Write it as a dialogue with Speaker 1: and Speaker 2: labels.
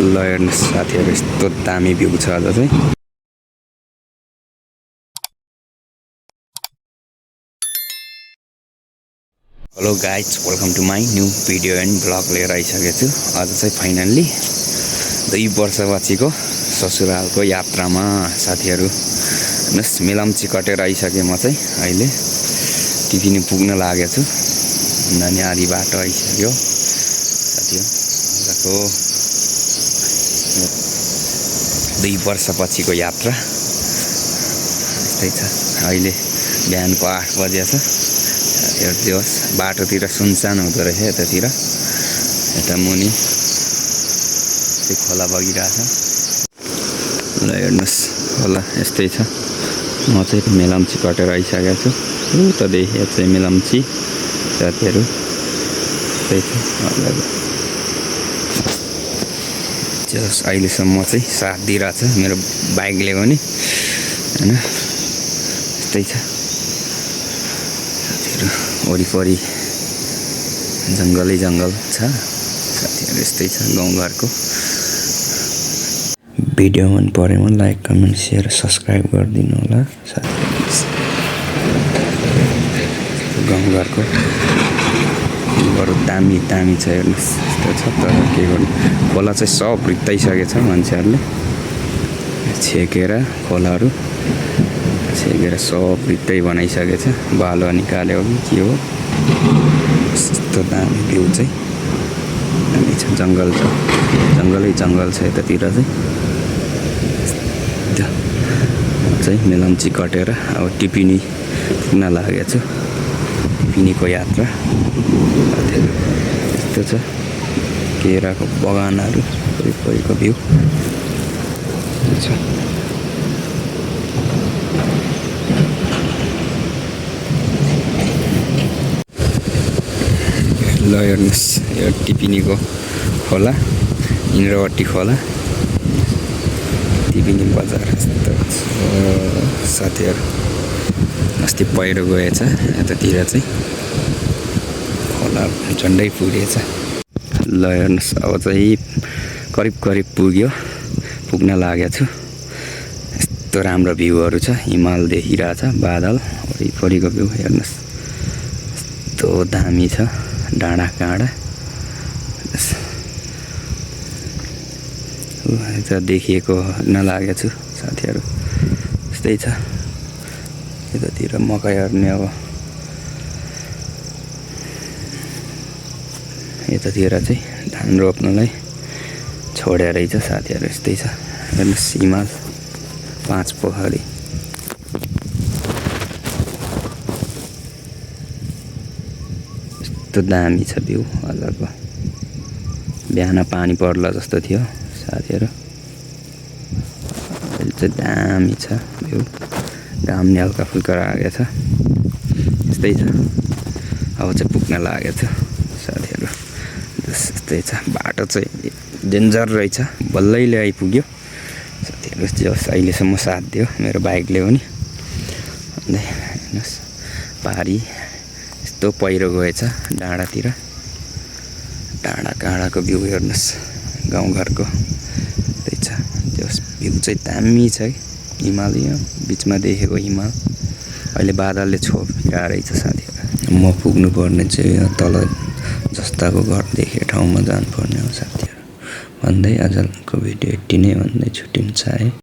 Speaker 1: ल हेर्नुहोस् साथीहरू, यस्तो दामी भ्यू छ आज चाहिँ। Hello guys, welcome to my new video and blog लिएर आइसकेको छु। आज चाहिँ फाइनल्ली 2 वर्षपछिको ससुरालको यात्रामा साथीहरू। हेर्नुहोस्, मेलम्ची कटेर आइसकेँ म चाहिँ। अहिले टिफिन पुग्न लागेको छु। अनि आधी बाटो आइसक्यो साथीहरू। आजको 2 वर्षपछिको यात्रा यस्तै छ। अहिले बिहानको 8 बजे छ। हेर्नुहोस्, बाटोतिर सुनसान हुँदो रहेछ। यतातिर यता मुनि खोला बगिरहेछ। ल हेर्नुहोस्, खोला यस्तै छ। म चाहिँ मेलम्ची कटेर आइसकेको छु। उता देखिया चाहिँ मेलम्ची साथीहरू त्यही छ। जस अहिलेसम्म चाहिँ साथ दिइरहेछ मेरो बाइकले पनि, होइन। यस्तै छ साथीहरू, वरिपरि जङ्गलै जङ्गल छ साथीहरू। यस्तै छ गाउँघरको। भिडियो मन परेमा लाइक, कमेन्ट, सेयर, सब्सक्राइब गरिदिनु होला साथीहरू। गाउँघरको बरु दामी दामी छ, हेर्नुहोस् यस्तो छ। तर के गर्नु, खोला चाहिँ सब रित्ताइसकेको छ। मान्छेहरूले छेकेर, खोलाहरू छेकेर सब रित्तै बनाइसकेको छ। बालुवा निकाल्यो कि के हो, यस्तो दामी भ्यू चाहिँ दामी छ। जङ्गल छ, जङ्गलै जङ्गल छ यतातिर चाहिँ। चाहिँ मेलम्ची कटेर अब टिपिनी पुग्न लागेको छु। टिपिनीको यात्रा यस्तो छ। केराको बगानहरू, वरिपरिको भ्यू छ। ल हेर्नुहोस्, यो टिपिनीको खोला, इन्द्रवटी खोला, टिपिनी बजार यस्तो साथीहरू। अस्ति पहिरो गएछ यतातिर चाहिँ, खोला झन्डै पुगेछ। ल हेर्नुहोस्, अब चाहिँ करिब पुग्न लागेको छु। यस्तो राम्रो भ्यूहरू छ। हिमाल देखिरहेछ, बादल, वरिपरिको भ्यू हेर्नुहोस् यस्तो दामी छ। डाँडा काँडा यता देखिएको नलागेको छु साथीहरू। यस्तै छ। यतातिर मकैहरूले अब यतातिर चाहिँ धान रोप्नलाई छोडेर रहेछ साथीहरू। यस्तै छ। हेर्नुहोस्, हिमाल, 5 पोखरी। यस्तो दामी छ भ्यू आजको। बिहान पानी पर्ला जस्तो थियो साथीहरू। अहिले चाहिँ दामी छ भ्यू। घामले हल्का फुल्का लागेको छ। यस्तै छ। अब चाहिँ पुग्न लागेको छु साथीहरू। यस्तै छ। बाटो चाहिँ डेन्जर रहेछ। बल्लैले आइपुग्यो साथीहरू। जस अहिलेसम्म साथ दियो मेरो बाइकले पनि। अन्त हेर्नुहोस्, पारी यस्तो पहिरो गएछ डाँडातिर। डाँडा काँडाको भ्यू हेर्नुहोस्, गाउँघरको त्यही छ। त्यो भ्यू चाहिँ दामी छ है। हिमालय बिचमा देखेको हिमाल अहिले बादलले छोपिरहेको रहेछ साथीहरू। म पुग्नुपर्ने चाहिँ तल जस्ताको घर देखेको ठाउँमा जानुपर्ने हो साथीहरू। भन्दै आजको भिडियो यति नै भन्दै छुट्टिन्छ है।